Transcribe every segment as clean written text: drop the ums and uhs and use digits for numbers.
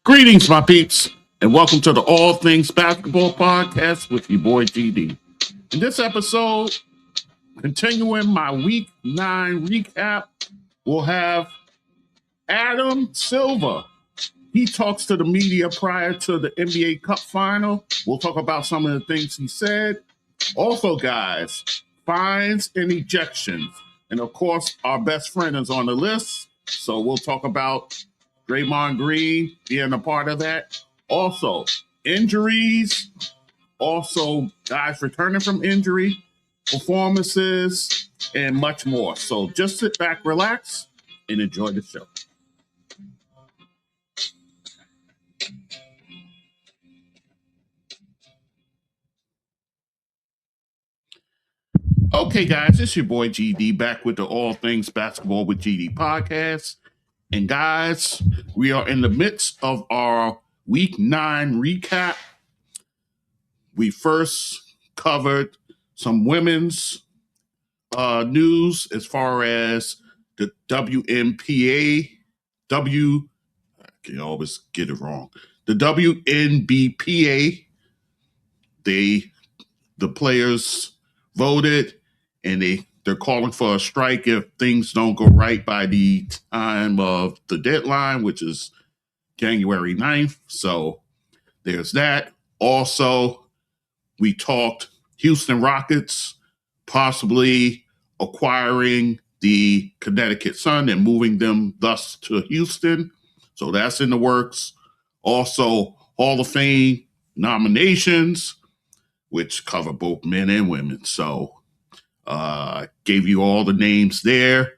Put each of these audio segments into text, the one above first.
Greetings, my peeps, and welcome to the All Things Basketball Podcast with your boy GD. In this episode, continuing my Week 9 recap, we'll have Adam Silver. He talks to the media prior to the NBA Cup Final. We'll talk about some of the things he said. Also, guys, fines and ejections. And, of course, our best friend is on the list, so we'll talk about Draymond Green being a part of that. Also, injuries. Also, guys returning from injury, performances, and much more. So just sit back, relax, and enjoy the show. Okay, guys, it's your boy GD back with the All Things Basketball with GD podcast. And guys, we are in the midst of our Week 9 recap. We first covered some women's news as far as the WNBA. I can always get it wrong. The WNBA, the players voted, and they're calling for a strike if things don't go right by the time of the deadline, which is January 9th. So there's that. Also, we talked Houston Rockets possibly acquiring the Connecticut Sun and moving them thus to Houston. So that's in the works. Also, Hall of Fame nominations, which cover both men and women. So gave you all the names there.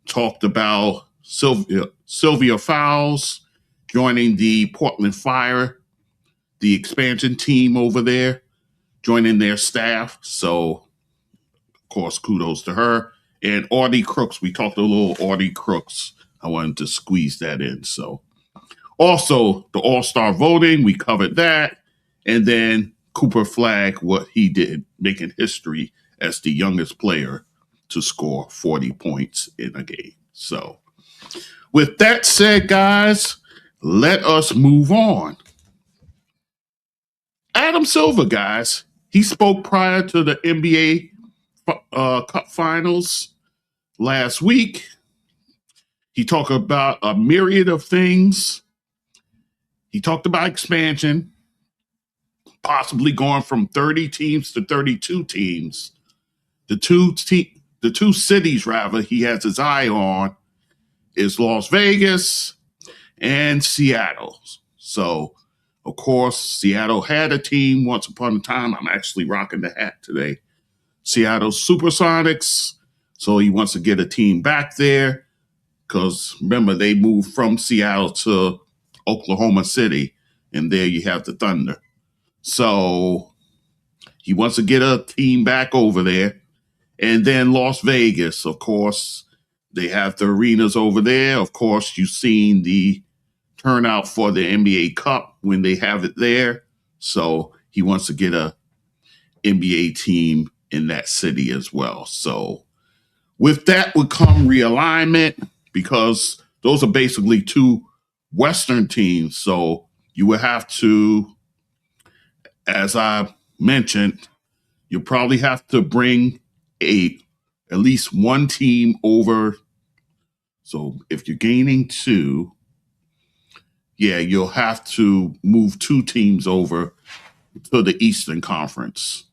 Talked about Sylvia Fowles joining the Portland Fire, the expansion team over there, joining their staff. So, of course, kudos to her. And Audie Crooks, we talked a little Audie Crooks. I wanted to squeeze that in. So, also, the All-Star voting, we covered that. And then Cooper Flagg, what he did, making history as the youngest player to score 40 points in a game. So, with that said, guys, let us move on. Adam Silver, guys, he spoke prior to the NBA Cup Finals last week. He talked about a myriad of things. He talked about expansion, possibly going from 30 teams to 32 teams. The two cities, rather, he has his eye on is Las Vegas and Seattle. So, of course, Seattle had a team once upon a time. I'm actually rocking the hat today. Seattle Supersonics. So he wants to get a team back there because, remember, they moved from Seattle to Oklahoma City, and there you have the Thunder. So he wants to get a team back over there. And then Las Vegas, of course, they have the arenas over there. Of course, you've seen the turnout for the NBA Cup when they have it there. So he wants to get a NBA team in that city as well. So with that would come realignment because those are basically two Western teams. So you would have to, as I mentioned, you probably have to bring at least one team over. So if you're gaining two, you'll have to move two teams over to the Eastern Conference.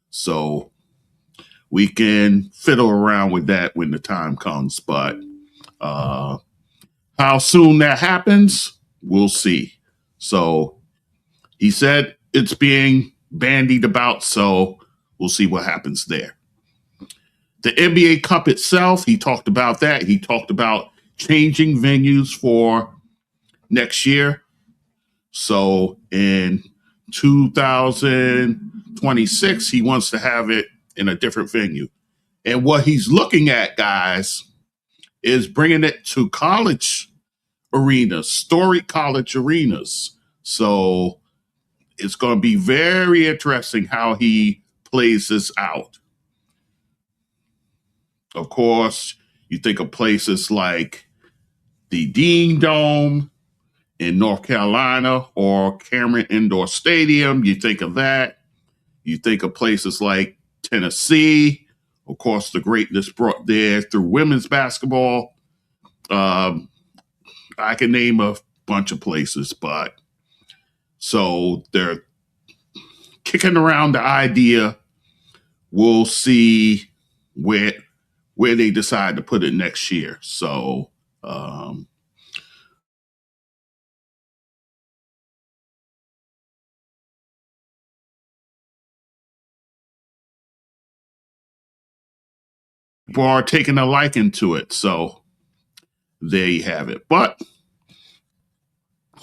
So we can fiddle around with that when the time comes. But how soon that happens, we'll see. So he said it's being bandied about, so we'll see what happens there. The NBA Cup itself, he talked about that. He talked about changing venues for next year. So in 2026, he wants to have it in a different venue. And what he's looking at, guys, is bringing it to college arenas, storied college arenas. So it's going to be very interesting how he plays this out. Of course, you think of places like the Dean Dome in North Carolina or Cameron Indoor Stadium. You think of that. You think of places like Tennessee, of course, the greatness brought there through women's basketball. I can name a bunch of places, but so they're kicking around the idea. We'll see where they decide to put it next year. So people are taking a liking to it. So there you have it. But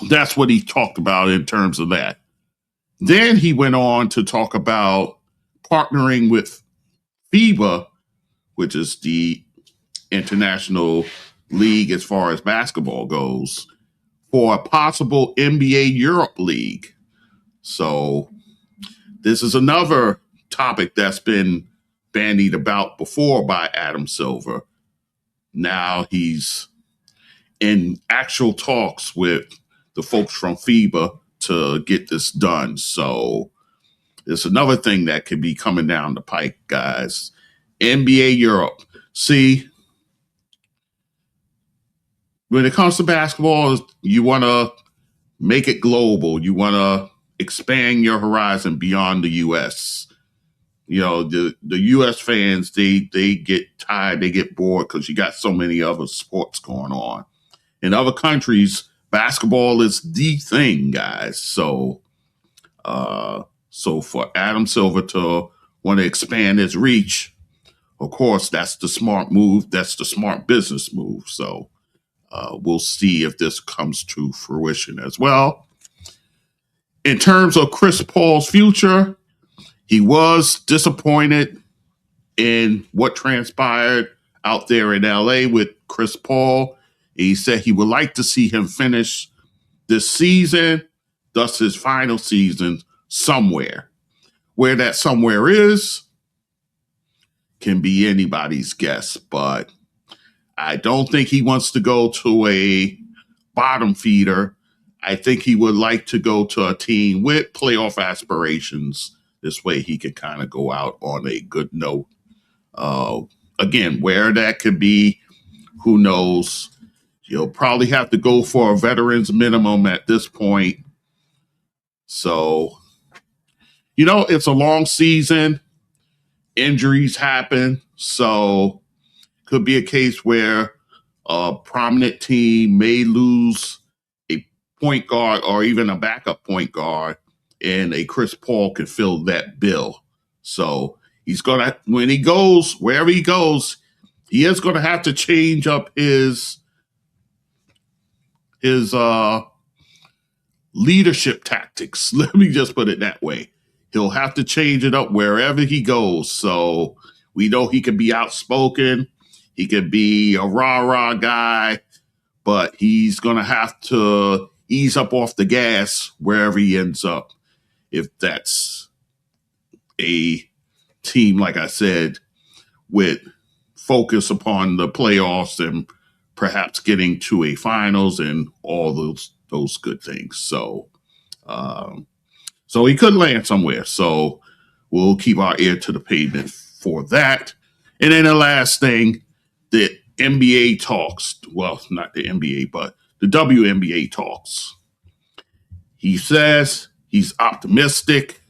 that's what he talked about in terms of that. Then he went on to talk about partnering with FIBA, which is the international league as far as basketball goes, for a possible NBA Europe league. So this is another topic that's been bandied about before by Adam Silver. Now he's in actual talks with the folks from FIBA to get this done. So it's another thing that could be coming down the pike, guys. NBA Europe. See, when it comes to basketball, you want to make it global. You want to expand your horizon beyond the U.S. You know, the U.S. fans, they get tired, they get bored because you got so many other sports going on. In other countries, basketball is the thing, guys. So for Adam Silver to want to expand his reach, of course, that's the smart move. That's the smart business move. So we'll see if this comes to fruition as well. In terms of Chris Paul's future, he was disappointed in what transpired out there in LA with Chris Paul. He said he would like to see him finish this season, thus his final season, somewhere. Where that somewhere is can be anybody's guess, but I don't think he wants to go to a bottom feeder. I think he would like to go to a team with playoff aspirations. This way he can kind of go out on a good note. Again, where that could be, who knows? You'll probably have to go for a veteran's minimum at this point. So, you know, it's a long season. Injuries happen. So could be a case where a prominent team may lose a point guard or even a backup point guard, and a Chris Paul can fill that bill. So he's going to, when he goes, wherever he goes, he is going to have to change up his leadership tactics. Let me just put it that way. He'll have to change it up wherever he goes. So we know he can be outspoken. He could be a rah-rah guy, but he's going to have to ease up off the gas wherever he ends up. If that's a team, like I said, with focus upon the playoffs and perhaps getting to a finals and all those good things. So he could land somewhere. So we'll keep our ear to the pavement for that. And then the last thing, the NBA talks. Well, not the NBA, but the WNBA talks. He says he's optimistic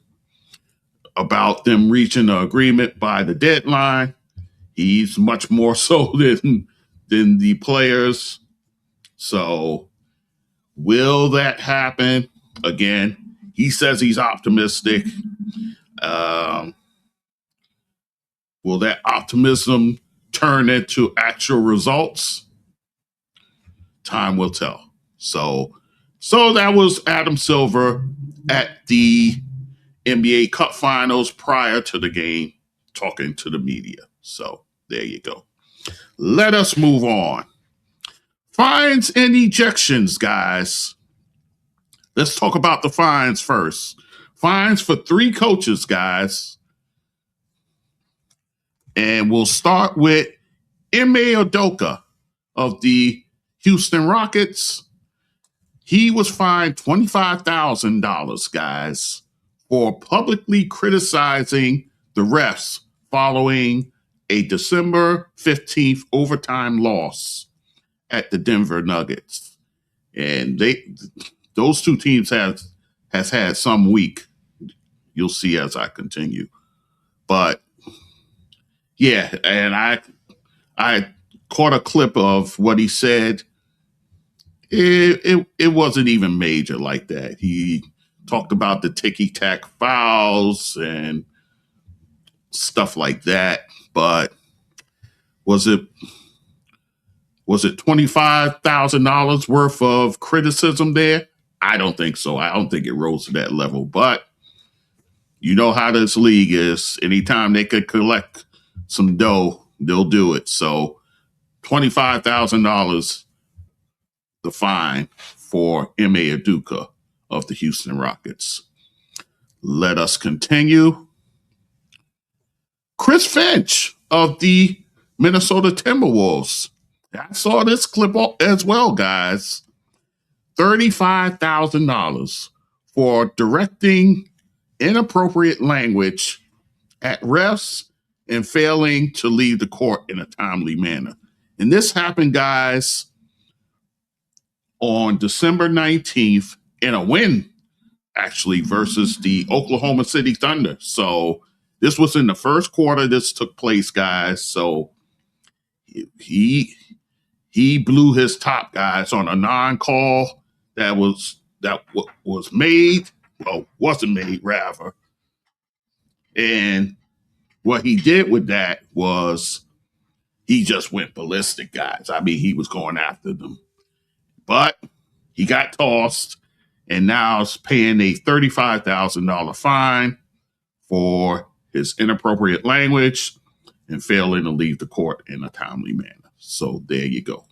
about them reaching an agreement by the deadline. He's much more so than the players. So will that happen? Again, he says he's optimistic. Will that optimism turn into actual results? Time will tell. So that was Adam Silver at the NBA Cup Finals prior to the game, talking to the media. So there you go. Let us move on. Fines and ejections, guys. Let's talk about the fines first. Fines for 3 coaches, guys. And we'll start with Ime Udoka of the Houston Rockets. He was fined $25,000, guys, for publicly criticizing the refs following a December 15th overtime loss at the Denver Nuggets. And those two teams has had some week. You'll see as I continue. But yeah, and I caught a clip of what he said. It wasn't even major like that. He talked about the ticky-tack fouls and stuff like that. But was it $25,000 worth of criticism there? I don't think so. I don't think it rose to that level. But you know how this league is. Anytime they could collect some dough, they'll do it. So $25,000 the fine for Ime Udoka of the Houston Rockets. Let us continue. Chris Finch of the Minnesota Timberwolves. I saw this clip as well, guys. $35,000 for directing inappropriate language at refs and failing to leave the court in a timely manner. And this happened, guys, on December 19th in a win, actually, versus the Oklahoma City Thunder. So this was in the first quarter this took place, guys. So he blew his top, guys, on a non-call that was made, well, wasn't made, rather. And what he did with that was he just went ballistic, guys. I mean, he was going after them. But he got tossed and now is paying a $35,000 fine for his inappropriate language and failing to leave the court in a timely manner. So there you go.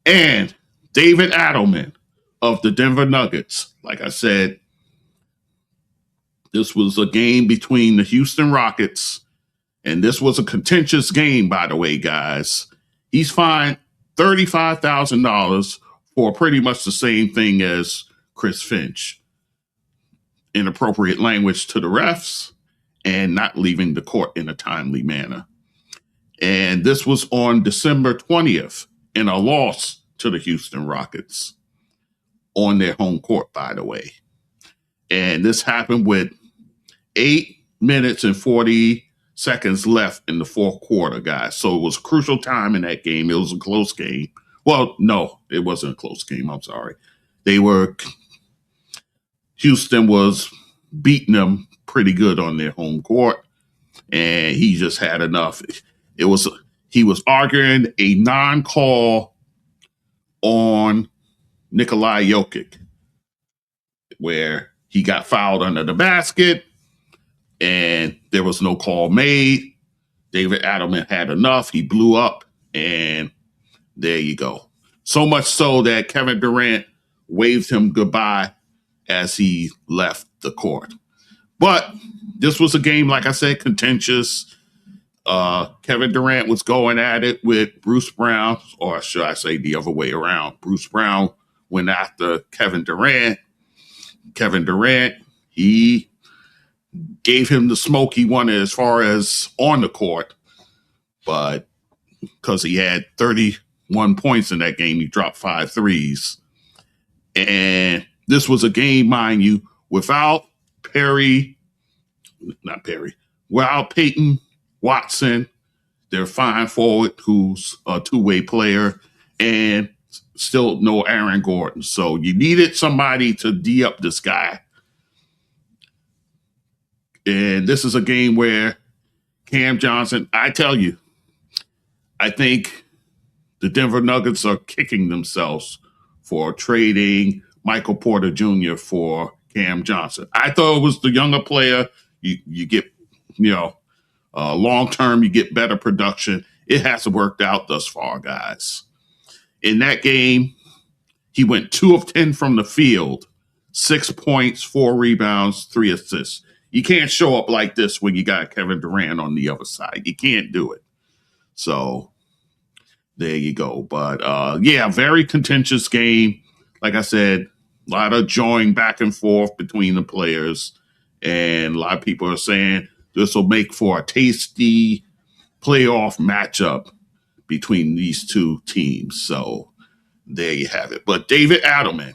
And David Adelman of the Denver Nuggets. Like I said, this was a game between the Houston Rockets, and this was a contentious game, by the way, guys. He's fined $35,000 for pretty much the same thing as Chris Finch. Inappropriate language to the refs and not leaving the court in a timely manner. And this was on December 20th in a loss to the Houston Rockets on their home court, by the way. And this happened with 8 minutes and 40 seconds left in the fourth quarter, guys. So it was crucial time in that game. It was a close game. Well, no, it wasn't a close game. I'm sorry. Houston was beating them pretty good on their home court, and he just had enough. He was arguing a non-call on Nikola Jokic, where he got fouled under the basket, and there was no call made. David Adelman had enough. He blew up, and there you go. So much so that Kevin Durant waved him goodbye as he left the court. But this was a game, like I said, contentious. Kevin Durant was going at it with Bruce Brown, or should I say the other way around. Bruce Brown went after Kevin Durant. Kevin Durant, he gave him the smoke he wanted as far as on the court. But because he had 31 points in that game, he dropped 5 threes. And this was a game, mind you, without without Peyton Watson, their fine forward, who's a two-way player, and still no Aaron Gordon. So you needed somebody to D up this guy. And this is a game where Cam Johnson, I tell you, I think the Denver Nuggets are kicking themselves for trading Michael Porter Jr. for Cam Johnson. I thought it was the younger player. You get, long-term, you get better production. It hasn't worked out thus far, guys. In that game, he went 2 of 10 from the field, 6 points, 4 rebounds, 3 assists. You can't show up like this when you got Kevin Durant on the other side. You can't do it. So there you go. But, very contentious game. like I said, a lot of join back and forth between the players. And a lot of people are saying this will make for a tasty playoff matchup between these two teams. So there you have it. But David Adelman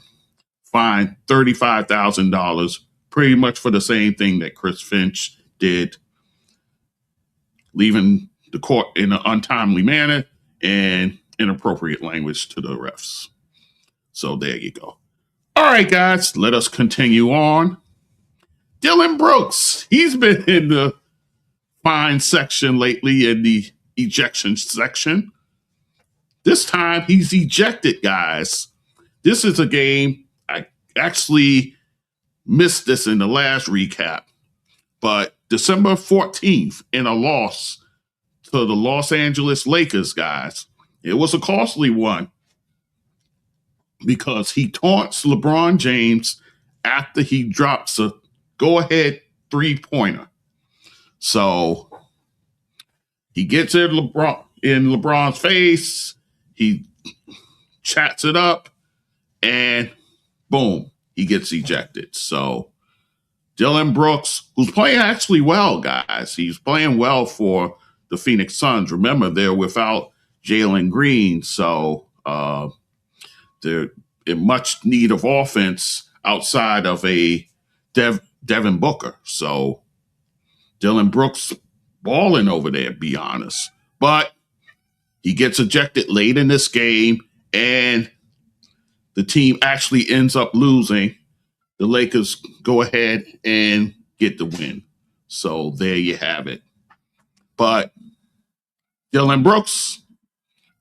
fined $35,000 pretty much for the same thing that Chris Finch did, leaving the court in an untimely manner and inappropriate language to the refs. So there you go. All right, guys, let us continue on. Dillon Brooks, he's been in the fine section lately, in the ejection section. This time he's ejected, guys. This is a game, I actually missed this in the last recap, but December 14th in a loss to the Los Angeles Lakers, guys. It was a costly one because he taunts LeBron James after he drops a go-ahead three-pointer. So he gets in LeBron's face, he chats it up, and boom, he gets ejected. So Dillon Brooks, who's playing actually well, guys. He's playing well for the Phoenix Suns. Remember, they're without Jalen Green, so they're in much need of offense outside of a Devin Booker. So Dillon Brooks balling over there, be honest. But he gets ejected late in this game, and the team actually ends up losing. The Lakers go ahead and get the win. So there you have it. But Dillon Brooks,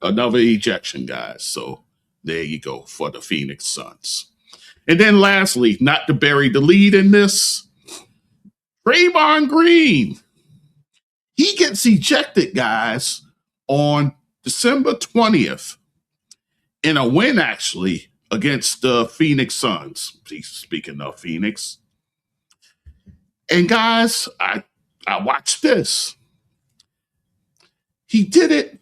another ejection, guys. So there you go for the Phoenix Suns. And then lastly, not to bury the lead in this, Draymond Green. He gets ejected, guys, on December 20th in a win, actually, against the Phoenix Suns. Speaking of Phoenix. And guys, I watched this. He did it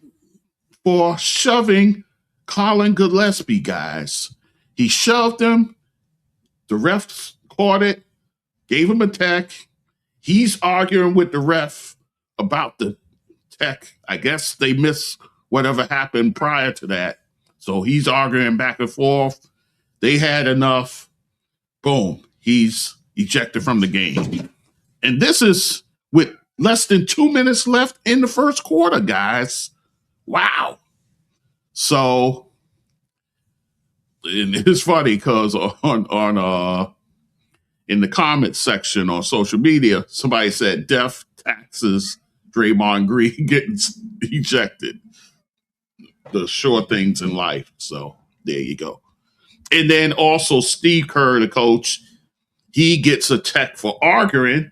for shoving Collin Gillespie, guys. He shoved him. The ref caught it, gave him a tech. He's arguing with the ref about the tech. I guess they missed whatever happened prior to that. So he's arguing back and forth. They had enough. Boom. He's ejected from the game. And this is with less than 2 minutes left in the first quarter, guys. Wow. So, and it's funny because on in the comments section on social media, somebody said death taxes Draymond Green getting ejected. The sure things in life. So there you go. And then also Steve Kerr, the coach, he gets a tech for arguing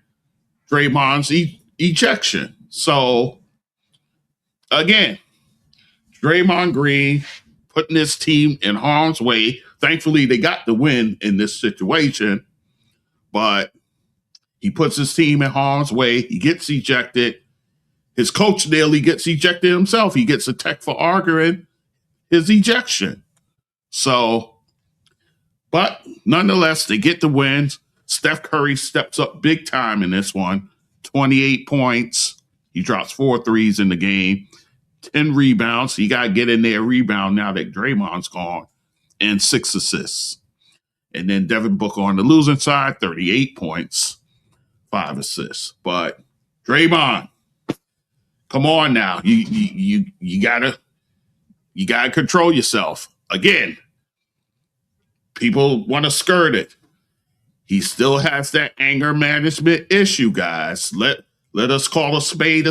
Draymond's ejection. So again, Draymond Green putting his team in harm's way. Thankfully, they got the win in this situation, but he puts his team in harm's way. He gets ejected. His coach nearly gets ejected himself. He gets a tech for arguing his ejection. So, but nonetheless, they get the wins. Steph Curry steps up big time in this one. 28 points. He drops 4 threes in the game. 10 rebounds. He got to get in there rebound now that Draymond's gone. And 6 assists. And then Devin Booker on the losing side, 38 points, 5 assists. But Draymond, come on now. You gotta control yourself. Again, people want to skirt it. He still has that anger management issue, guys. Let us call a spade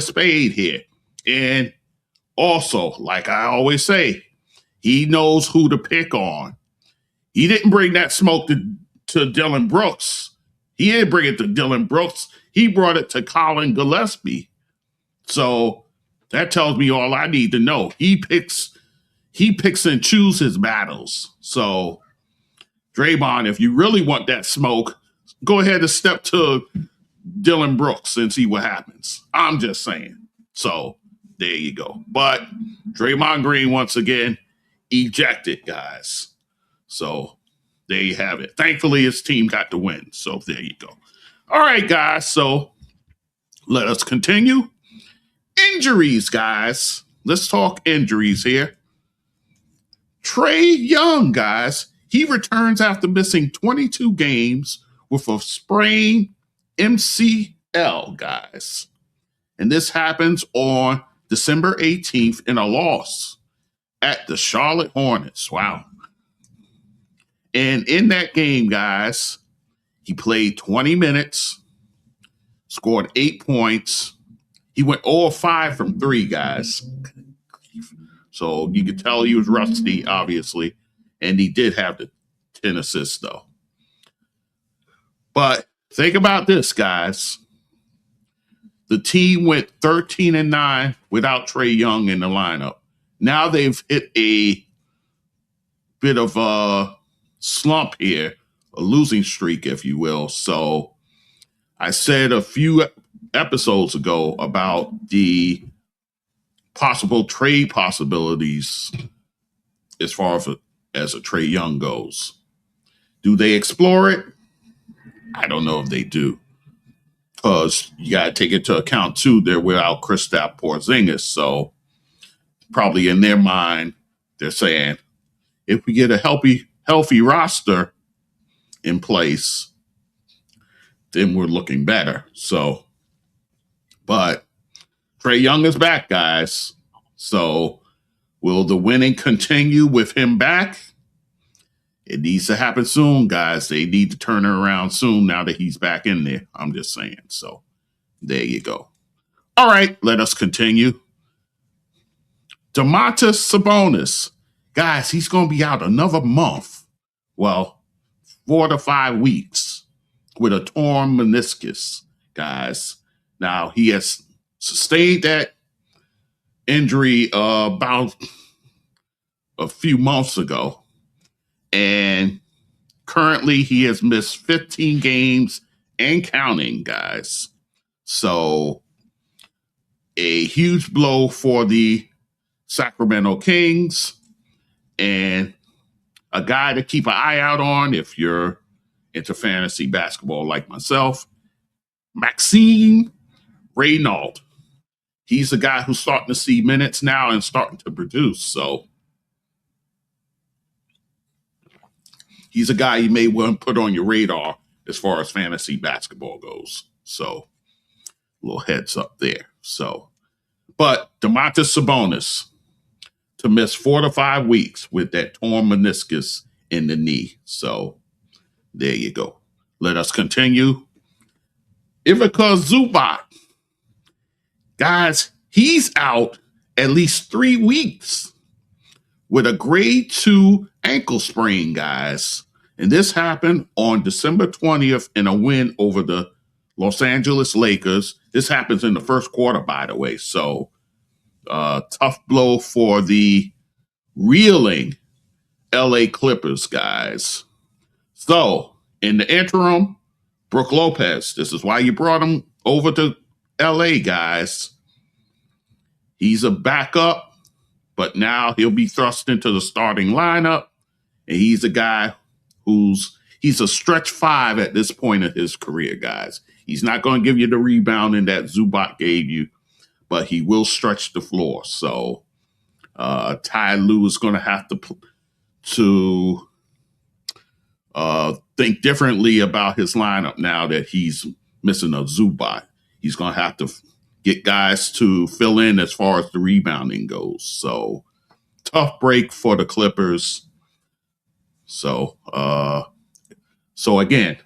here. And also, like I always say, he knows who to pick on. He didn't bring that smoke to Dillon Brooks. He didn't bring it to Dillon Brooks. He brought it to Collin Gillespie. So that tells me all I need to know. He picks and chooses his battles. So Draymond, if you really want that smoke, go ahead and step to Dillon Brooks and see what happens. I'm just saying. So there you go. But Draymond Green, once again, ejected, guys. So there you have it. Thankfully, his team got the win. So there you go. All right, guys. So let us continue. Injuries, guys. Let's talk injuries here. Trae Young, guys. He returns after missing 22 games with a sprained MCL, guys. And this happens on December 18th in a loss at the Charlotte Hornets. Wow. And in that game, guys, he played 20 minutes, scored 8 points. He went 0-5 from 3, guys. So you could tell he was rusty, obviously. And he did have the 10 assists, though. But think about this, guys. The team went 13-9 without Trae Young in the lineup. Now they've hit a bit of a slump here, a losing streak, if you will. So I said a few episodes ago about the possible trade possibilities as far as a Trae Young goes. Do they explore it? I don't know if they do. Because you got to take into account, too, they're without Kristaps Porzingis. So probably in their mind, they're saying, if we get a healthy roster in place, then we're looking better. So, but Trae Young is back, guys. So will the winning continue with him back? It needs to happen soon, guys. They need to turn it around soon now that he's back in there. I'm just saying. So there you go. All right, let us continue. Domantas Sabonis. Guys, he's going to be out another month. Well, 4 to 5 weeks with a torn meniscus, guys. Now, he has sustained that injury about a few months ago. And currently, he has missed 15 games and counting, guys. So, a huge blow for the Sacramento Kings and a guy to keep an eye out on if you're into fantasy basketball like myself, Maxime Reynaud. He's a guy who's starting to see minutes now and starting to produce. So, he's a guy you may want to put on your radar as far as fantasy basketball goes. So, a little heads up there. So, but Domantas Sabonis to miss 4 to 5 weeks with that torn meniscus in the knee. So, there you go. Let us continue. Ivica Zubac. Guys, he's out at least 3 weeks with a grade 2 ankle sprain, guys. And this happened on December 20th in a win over the Los Angeles Lakers. This happens in the first quarter, by the way. So, tough blow for the reeling LA Clippers, guys. So, in the interim, Brook Lopez, this is why you brought him over to LA, guys. He's a backup, but now he'll be thrust into the starting lineup. And he's a guy he's a stretch 5 at this point of his career, guys. He's not going to give you the rebounding that Zubac gave you, but he will stretch the floor. So Ty Lue is going to have to think differently about his lineup now that he's missing a Zubac. He's going to have to get guys to fill in as far as the rebounding goes. So tough break for the Clippers. So again,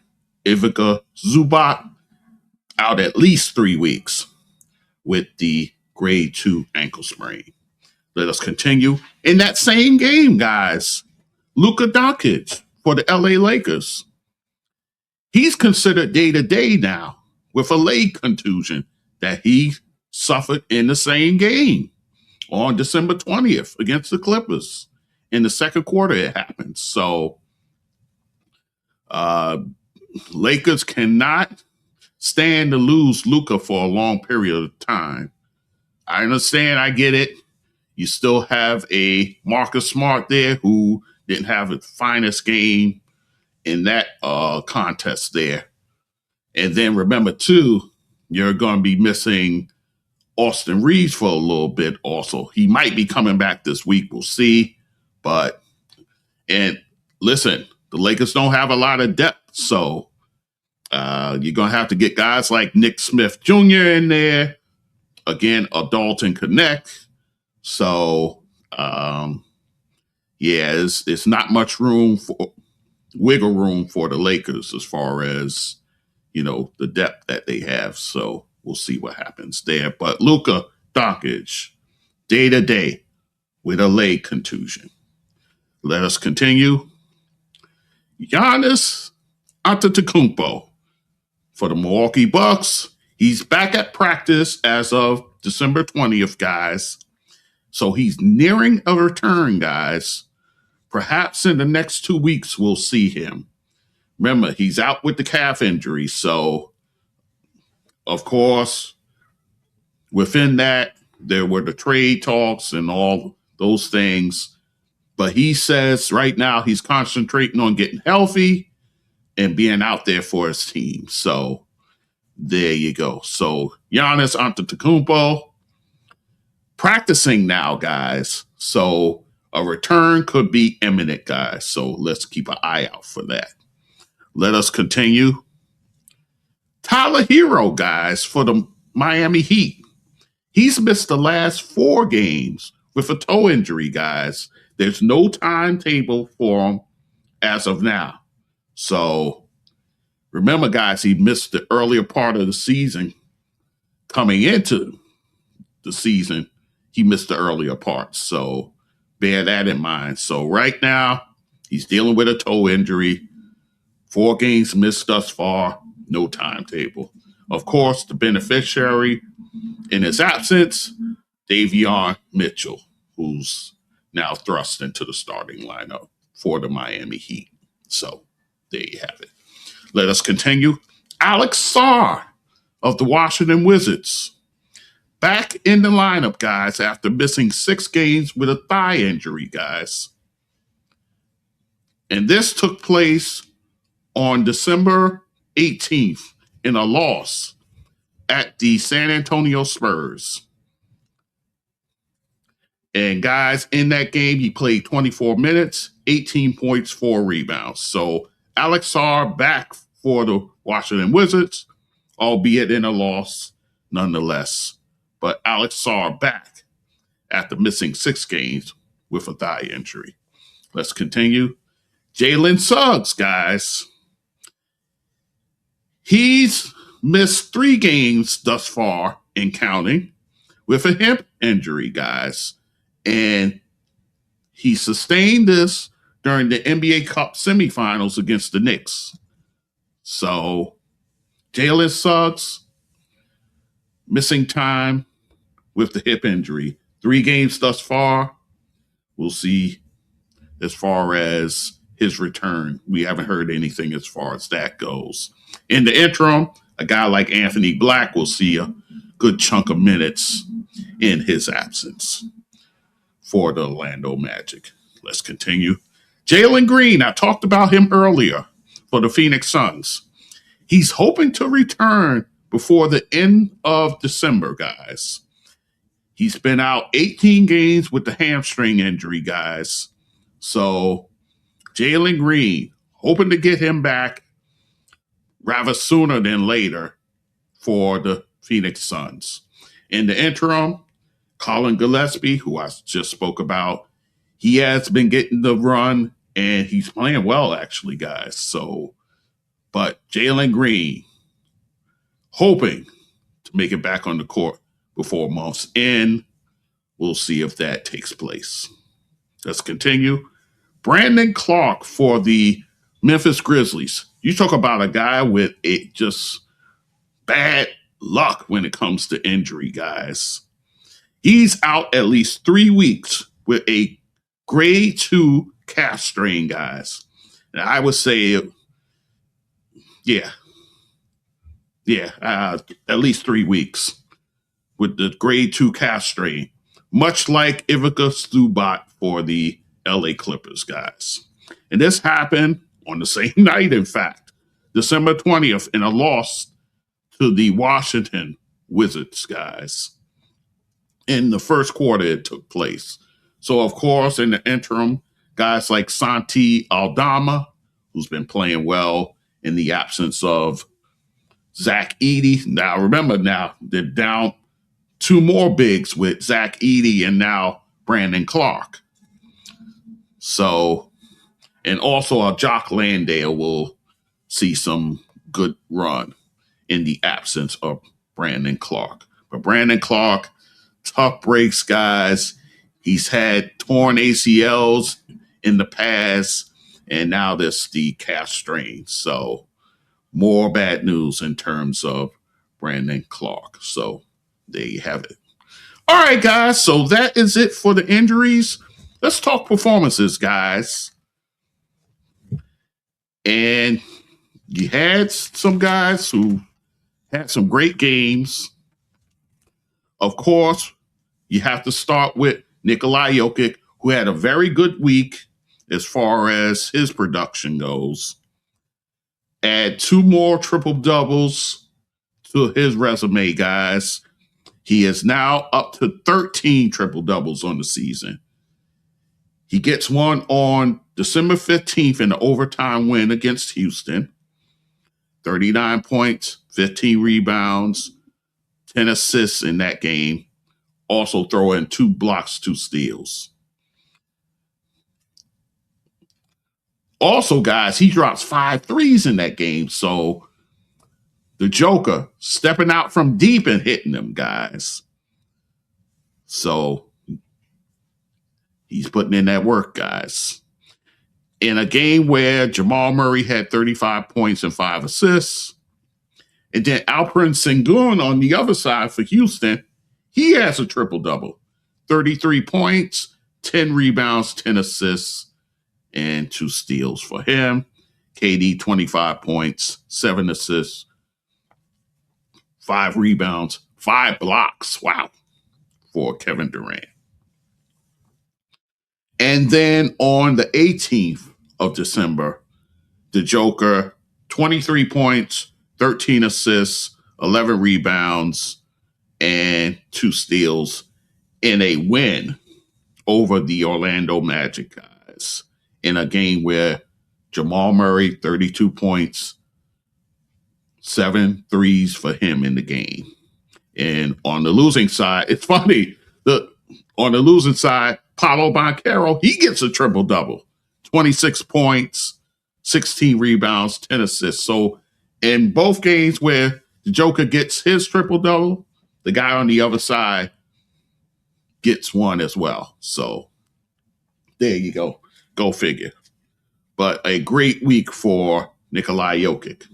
Ivica Zubac out at least 3 weeks with the grade 2 ankle sprain. Let us continue. In that same game, guys, Luka Jokic for the LA Lakers. He's considered day-to-day now with a leg contusion that he suffered in the same game on December 20th against the Clippers. In the second quarter, it happened. So, Lakers cannot stand to lose Luka for a long period of time. I understand. I get it. You still have a Marcus Smart there who didn't have his finest game in that contest there. And then remember, too, you're going to be missing Austin Reeves for a little bit also. He might be coming back this week. We'll see. And listen, the Lakers don't have a lot of depth. So you're going to have to get guys like Nick Smith Jr. in there. Again, a Dalton Connect. So, it's not much wiggle room for the Lakers as far as, the depth that they have. So we'll see what happens there. But Luka Doncic, day to day with a leg contusion. Let us continue. Giannis Antetokounmpo for the Milwaukee Bucks. He's back at practice as of December 20th, guys. So he's nearing a return, guys. Perhaps in the next 2 weeks, we'll see him. Remember, he's out with the calf injury. So, of course, within that, there were the trade talks and all those things. But he says right now he's concentrating on getting healthy and being out there for his team. So, there you go. So, Giannis Antetokounmpo practicing now, guys. So, a return could be imminent, guys. So, let's keep an eye out for that. Let us continue. Tyler Hero, guys, for the Miami Heat. He's missed the last 4 games with a toe injury, guys. There's no timetable for him as of now. So, remember, guys, he missed the earlier part of the season. Coming into the season, he missed the earlier part. So, bear that in mind. So, right now, he's dealing with a toe injury. 4 games missed thus far, no timetable. Of course, the beneficiary in his absence, Davion Mitchell, who's now thrust into the starting lineup for the Miami Heat. So there you have it. Let us continue. Alex Sarr of the Washington Wizards. Back in the lineup, guys, after missing 6 games with a thigh injury, guys. And this took place on December 18th in a loss at the San Antonio Spurs. And guys, in that game, he played 24 minutes, 18 points, 4 rebounds. So Alex Sarr back for the Washington Wizards, albeit in a loss nonetheless. But Alex Sarr back after missing 6 games with a thigh injury. Let's continue. Jalen Suggs, guys. He's missed 3 games thus far in counting with a hip injury, guys. And he sustained this during the NBA Cup semifinals against the Knicks. So, Jalen Suggs missing time with the hip injury. 3 games thus far. We'll see as far as his return. We haven't heard anything as far as that goes. In the interim, a guy like Anthony Black will see a good chunk of minutes in his absence for the Orlando Magic. Let's continue. Jalen Green, I talked about him earlier for the Phoenix Suns. He's hoping to return before the end of December, guys. He's been out 18 games with the hamstring injury, guys. So, Jalen Green, hoping to get him back rather sooner than later for the Phoenix Suns. In the interim, Collin Gillespie, who I just spoke about, he has been getting the run, and he's playing well, actually, guys. So, but Jalen Green, hoping to make it back on the court before month's end. We'll see if that takes place. Let's continue. Brandon Clark for the Memphis Grizzlies. You talk about a guy with just bad luck when it comes to injury, guys. He's out at least 3 weeks with a grade 2 calf strain, guys. And I would say, at least 3 weeks with the grade 2 calf strain, much like Ivica Zubac for the LA Clippers, guys. And this happened on the same night, in fact, December 20th, in a loss to the Washington Wizards, guys. In the first quarter, it took place. So, of course, in the interim, guys like Santi Aldama, who's been playing well in the absence of Zach Edey. Now, remember, they're down two more bigs with Zach Edey and now Brandon Clark. So, and also Jock Landale will see some good run in the absence of Brandon Clark. But Brandon Clark, tough breaks, guys. He's had torn ACLs in the past, and now there's the calf strain. So more bad news in terms of Brandon Clark. So there you have it. All right, guys. So that is it for the injuries. Let's talk performances, guys. And you had some guys who had some great games. Of course, you have to start with Nikola Jokic, who had a very good week as far as his production goes. Add two more triple-doubles to his resume, guys. He is now up to 13 triple-doubles on the season. He gets one on December 15th in the overtime win against Houston. 39 points, 15 rebounds, 10 assists in that game. Also throw in 2 blocks, 2 steals. Also, guys, he drops 5 threes in that game. So the Joker stepping out from deep and hitting them, guys. So he's putting in that work, guys. In a game where Jamal Murray had 35 points and 5 assists, and then Alperen Sengun on the other side for Houston, he has a triple-double. 33 points, 10 rebounds, 10 assists, and 2 steals for him. KD, 25 points, 7 assists, 5 rebounds, 5 blocks. Wow. For Kevin Durant. And then on the 18th of December, the Joker, 23 points, 13 assists, 11 rebounds, and 2 steals in a win over the Orlando Magic, guys, in a game where Jamal Murray, 32 points, 7 threes for him in the game. And on the losing side, it's funny, on the losing side, Paolo Banchero, he gets a triple-double. 26 points, 16 rebounds, 10 assists. So in both games where the Joker gets his triple-double, the guy on the other side gets one as well. So there you go. Go figure. But a great week for Nikola Jokic.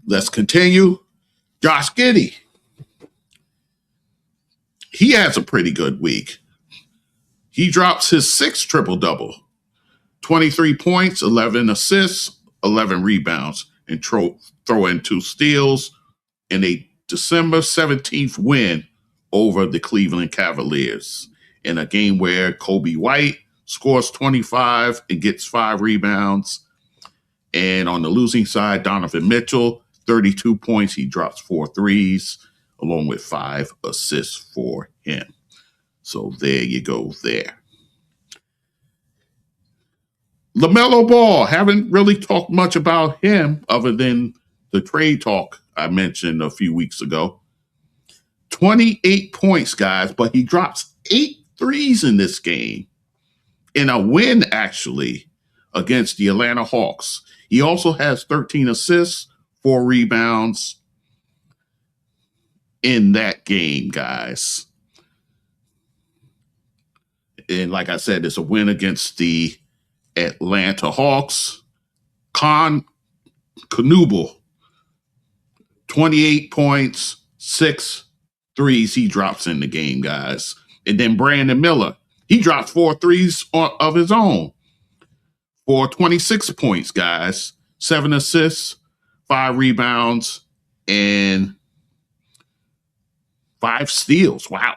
Let's continue. Josh Giddey. He has a pretty good week. He drops his 6th triple-double. 23 points, 11 assists, 11 rebounds, and throw in 2 steals in a December 17th win over the Cleveland Cavaliers in a game where Kobe White scores 25 and gets 5 rebounds. And on the losing side, Donovan Mitchell, 32 points. He drops 4 threes, along with 5 assists for him. So there you go there. LaMelo Ball, haven't really talked much about him other than the trade talk I mentioned a few weeks ago. 28 points, guys, but he drops 8 threes in this game. In a win, actually, against the Atlanta Hawks. He also has 13 assists, 4 rebounds in that game, guys. And like I said, it's a win against the Atlanta Hawks. Knubel, 28 points, 6 threes he drops in the game, guys. And then Brandon Miller, he dropped 4 threes of his own for 26 points, guys. 7 assists, 5 rebounds, and 5 steals. Wow.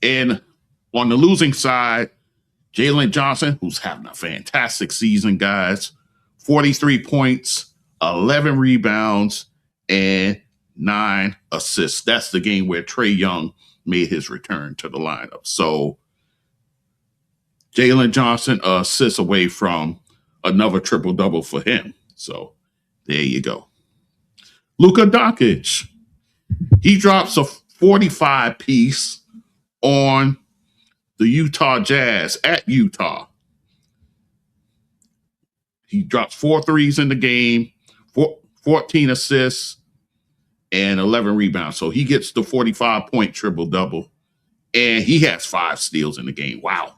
And On the losing side, Jalen Johnson, who's having a fantastic season, guys, 43 points, 11 rebounds, and 9 assists. That's the game where Trae Young made his return to the lineup. So Jalen Johnson assists away from another triple-double for him. So there you go. Luka Doncic, he drops a 45-piece on the Utah Jazz at Utah. He drops 4 threes in the game, 14 assists, and 11 rebounds. So he gets the 45-point triple-double, and he has 5 steals in the game. Wow.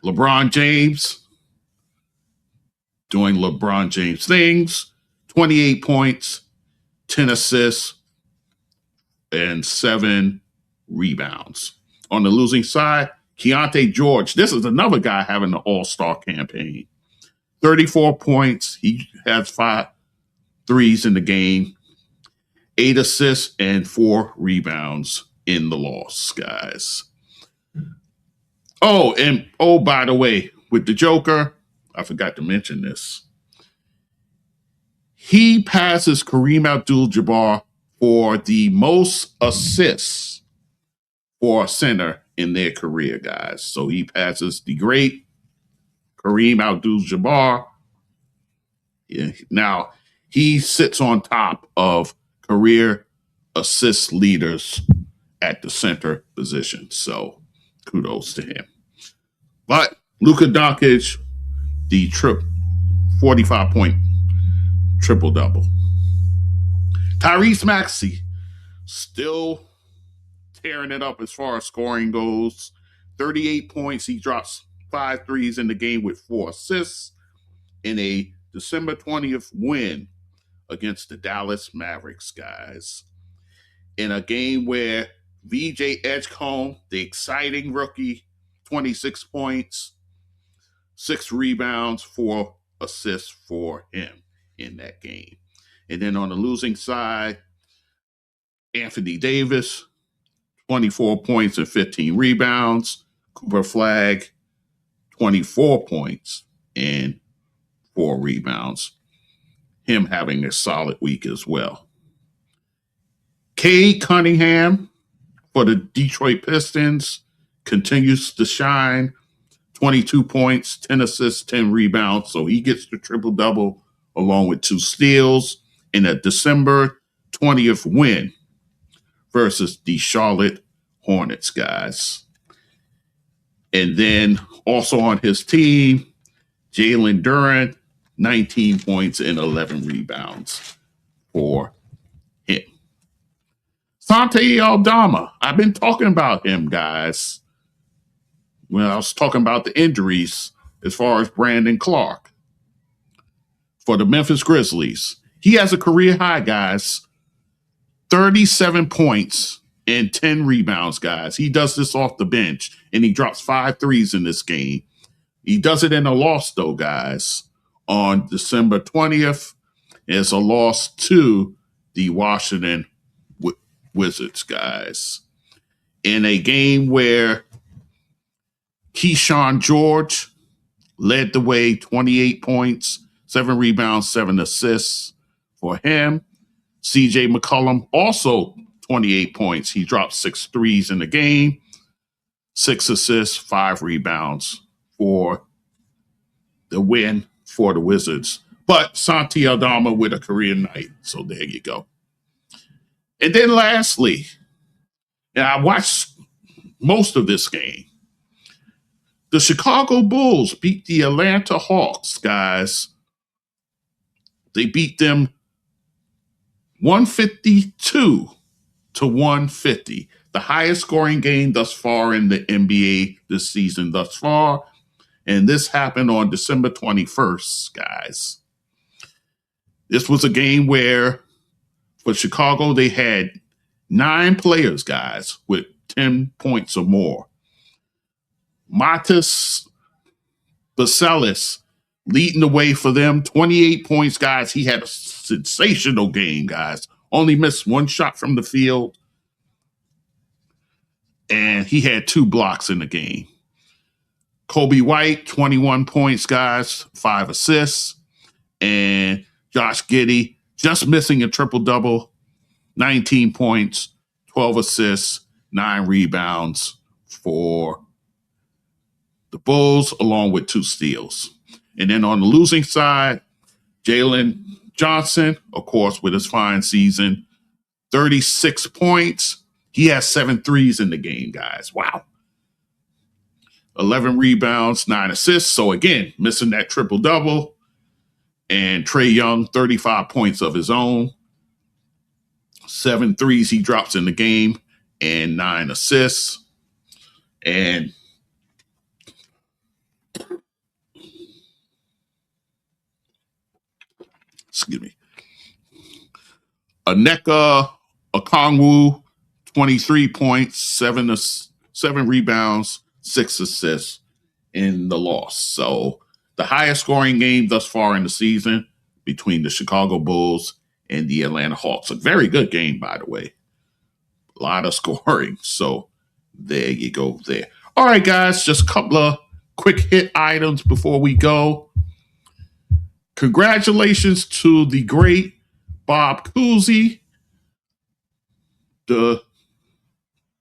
LeBron James doing LeBron James things, 28 points, 10 assists, and 7 rebounds. On the losing side, Keontae George. This is another guy having an all-star campaign. 34 points. He has 5 threes in the game, 8 assists, and 4 rebounds in the loss, guys. Oh, by the way, with the Joker, I forgot to mention this. He passes Kareem Abdul-Jabbar for the most assists for a center in their career, guys. So he passes the great Kareem Abdul-Jabbar. Yeah. Now, he sits on top of career assist leaders at the center position. So kudos to him. But Luka Doncic, the 45-point triple-double. Tyrese Maxey, still tearing it up as far as scoring goes. 38 points. He drops 5 threes in the game with 4 assists in a December 20th win against the Dallas Mavericks, guys. In a game where VJ Edgecombe, the exciting rookie, 26 points, 6 rebounds, 4 assists for him in that game. And then on the losing side, Anthony Davis, 24 points and 15 rebounds. Cooper Flagg, 24 points and 4 rebounds. Him having a solid week as well. Cade Cunningham for the Detroit Pistons continues to shine. 22 points, 10 assists, 10 rebounds. So he gets the triple-double along with 2 steals in a December 20th win versus the Charlotte Hornets, guys. And then also on his team, Jalen Duren, 19 points and 11 rebounds for him. Santi Aldama, I've been talking about him, guys. When I was talking about the injuries as far as Brandon Clark for the Memphis Grizzlies. He has a career high, guys. 37 points and 10 rebounds, guys. He does this off the bench, and he drops 5 threes in this game. He does it in a loss, though, guys. On December 20th, it's a loss to the Washington Wizards, guys. In a game where Keyshawn George led the way, 28 points, 7 rebounds, 7 assists for him. CJ McCollum, also 28 points. He dropped 6 threes in the game, 6 assists, 5 rebounds for the win for the Wizards. But Santi Aldama with a career night. So there you go. And then lastly, and I watched most of this game. The Chicago Bulls beat the Atlanta Hawks, guys. They beat them 152 to 150. The highest scoring game thus far in the NBA this season thus far. And this happened on December 21st, guys. This was a game where, for Chicago, they had 9 players, guys, with 10 points or more. Matas Baselis leading the way for them, 28 points, guys. He had a sensational game, guys. Only missed 1 shot from the field. and he had 2 blocks in the game. Kobe White, 21 points, guys, 5 assists. And Josh Giddey, just missing a triple-double, 19 points, 12 assists, 9 rebounds for the Bulls, along with 2 steals. And then on the losing side, Jalen Johnson, of course, with his fine season, 36 points. He has 7 threes in the game, guys. Wow. 11 rebounds, 9 assists. So again, missing that triple-double. And Trae Young, 35 points of his own. 7 threes he drops in the game and 9 assists. And excuse me. Onyeka Okongwu, 23 points, 7 rebounds, 6 assists in the loss. So the highest scoring game thus far in the season between the Chicago Bulls and the Atlanta Hawks. A very good game, by the way. A lot of scoring. So there you go there. All right, guys, just a couple of quick hit items before we go. Congratulations to the great Bob Cousy, the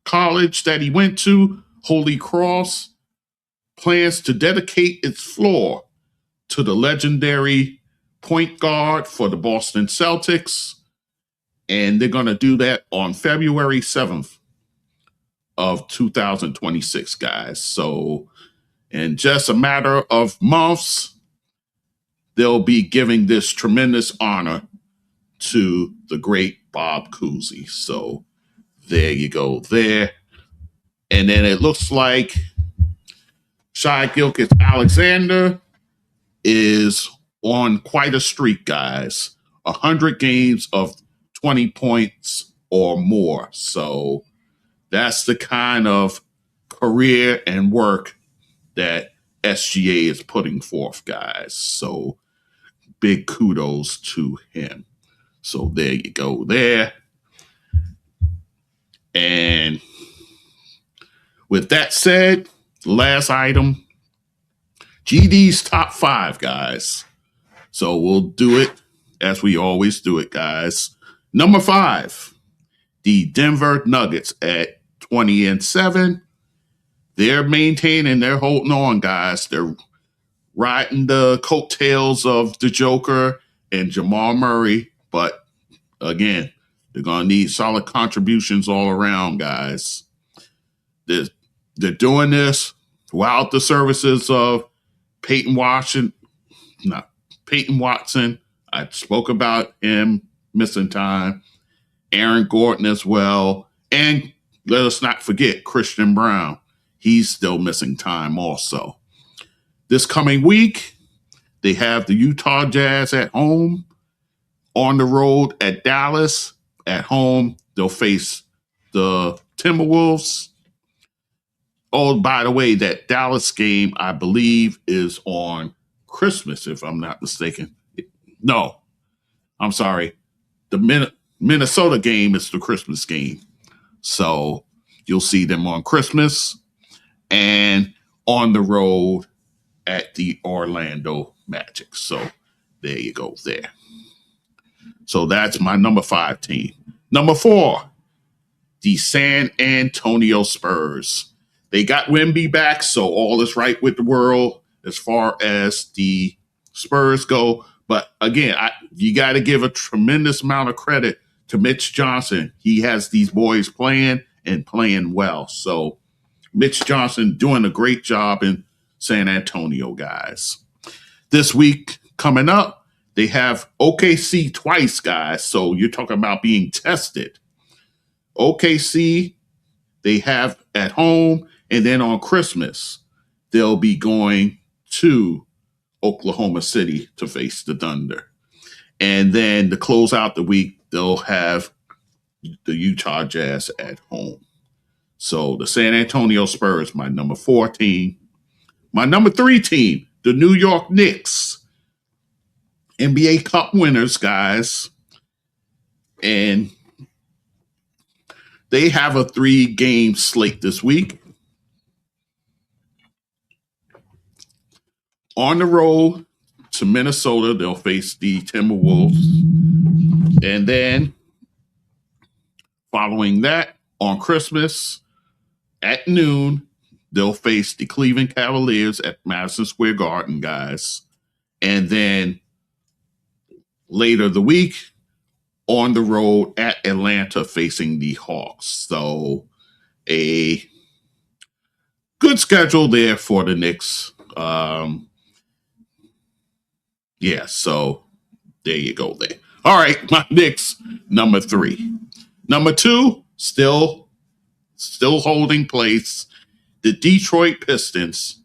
college that he went to, Holy Cross, plans to dedicate its floor to the legendary point guard for the Boston Celtics. And they're going to do that on February 7th of 2026, guys. So in just a matter of months, they'll be giving this tremendous honor to the great Bob Cousy. So there you go there. And then it looks like Shai Gilgeous-Alexander is on quite a streak, guys. 100 games of 20 points or more. So that's the kind of career and work that SGA is putting forth, guys. So big kudos to him. So there you go there. And with that said, last item, GD's top 5, guys. So we'll do it as we always do it, guys. Number 5, the Denver Nuggets at 20-7. They're maintaining, they're holding on, guys. They're riding the coattails of the Joker and Jamal Murray. But again, they're going to need solid contributions all around, guys. They're doing this without the services of Peyton Watson. I spoke about him missing time. Aaron Gordon as well. And let us not forget Christian Brown. He's still missing time also. This coming week, they have the Utah Jazz at home. On the road at Dallas. At home, they'll face the Timberwolves. Oh, by the way, that Dallas game, I believe, is on Christmas, if I'm not mistaken. No, I'm sorry. The Minnesota game is the Christmas game. So you'll see them on Christmas and on the road at the Orlando Magic. So there you go there. So that's my number 5 team. Number 4, the San Antonio Spurs. They got Wemby back, so all is right with the world as far as the Spurs go. But again, you got to give a tremendous amount of credit to Mitch Johnson. He has these boys playing and playing well. So Mitch Johnson doing a great job in San Antonio, guys. This week coming up, they have OKC twice, guys. So you're talking about being tested. OKC, they have at home, and then on Christmas, they'll be going to Oklahoma City to face the Thunder. And then to close out the week, they'll have the Utah Jazz at home. So the San Antonio Spurs, my number 4 team. My number 3 team, the New York Knicks. NBA Cup winners, guys. And They have a 3-game slate this week. On the road to Minnesota, they'll face the Timberwolves. And then following that, on Christmas at noon, they'll face the Cleveland Cavaliers at Madison Square Garden, guys. And then later the week, on the road at Atlanta facing the Hawks. So a good schedule there for the Knicks. Yeah, so there you go there. All right, my Knicks, number 3. Number 2, still holding place, the Detroit Pistons.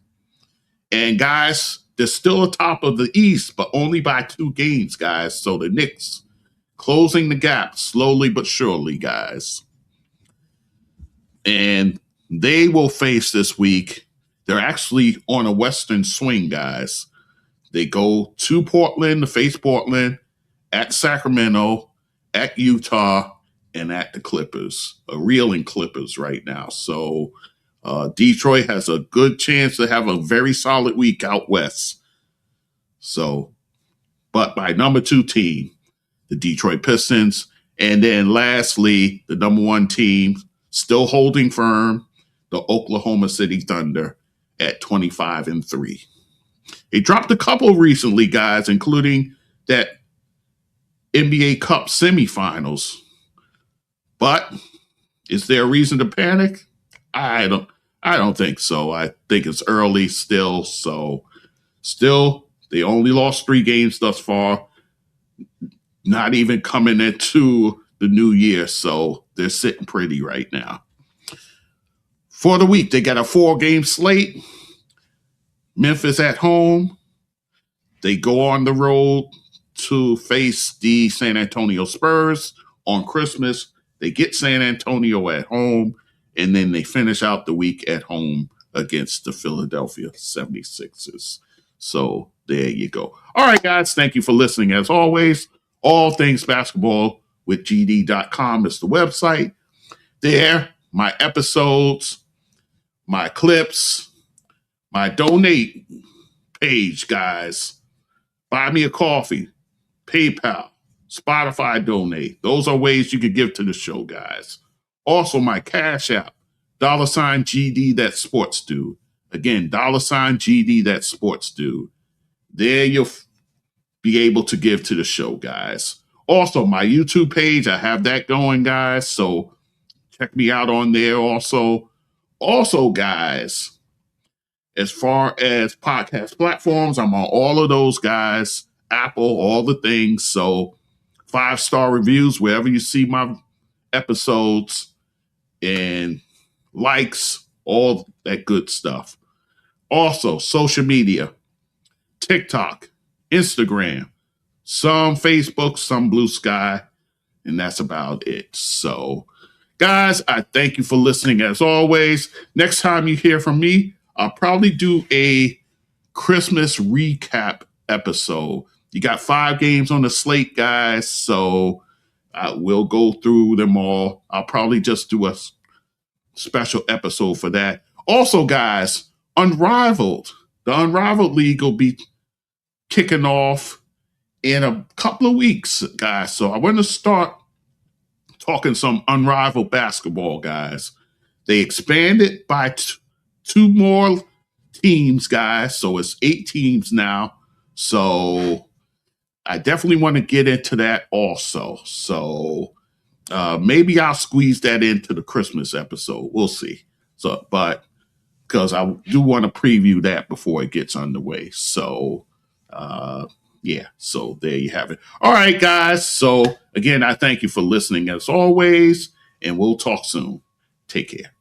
And guys, they're still atop of the East, but only by 2 games, guys. So the Knicks closing the gap slowly but surely, guys. And they will face this week. They're actually on a Western swing, guys. They go to Portland to face Portland, at Sacramento, at Utah, and at the Clippers. A reeling Clippers right now. So Detroit has a good chance to have a very solid week out west. So, but by number 2 team, the Detroit Pistons. And then lastly, the number 1 team, still holding firm, the Oklahoma City Thunder at 25-3. They dropped a couple recently, guys, including that NBA Cup semifinals. But is there a reason to panic? I don't think so. I think it's early still. So still, they only lost 3 games thus far. Not even coming into the new year. So they're sitting pretty right now. For the week, they got a 4-game slate. Memphis at home. They go on the road to face the San Antonio Spurs on Christmas. They get San Antonio at home, and then they finish out the week at home against the Philadelphia 76ers. So there you go. All right, guys, thank you for listening. As always, all things basketball with GD.com is the website. There, my episodes, my clips, my donate page, guys. Buy me a coffee, PayPal, Spotify donate. Those are ways you could give to the show, guys. Also, my Cash App, $GD that sports dude. Again, $GD that sports dude. There you'll be able to give to the show, guys. Also, my YouTube page, I have that going, guys. So check me out on there also. Also, guys, as far as podcast platforms, I'm on all of those, guys. Apple, all the things. So 5-star reviews wherever you see my episodes, and likes, all that good stuff. Also, social media, TikTok, Instagram, some Facebook, some Blue Sky, and that's about it. So, guys, I thank you for listening as always. Next time you hear from me, I'll probably do a Christmas recap episode. You got 5 games on the slate, guys, so we'll go through them all. I'll probably just do a special episode for that. Also, guys, Unrivaled. The Unrivaled League will be kicking off in a couple of weeks, guys. So I want to start talking some Unrivaled basketball, guys. They expanded by 2 more teams, guys. So it's 8 teams now. So I definitely want to get into that also. So maybe I'll squeeze that into the Christmas episode. We'll see. So, but because I do want to preview that before it gets underway. So, yeah. So there you have it. All right, guys. So again, I thank you for listening as always, and we'll talk soon. Take care.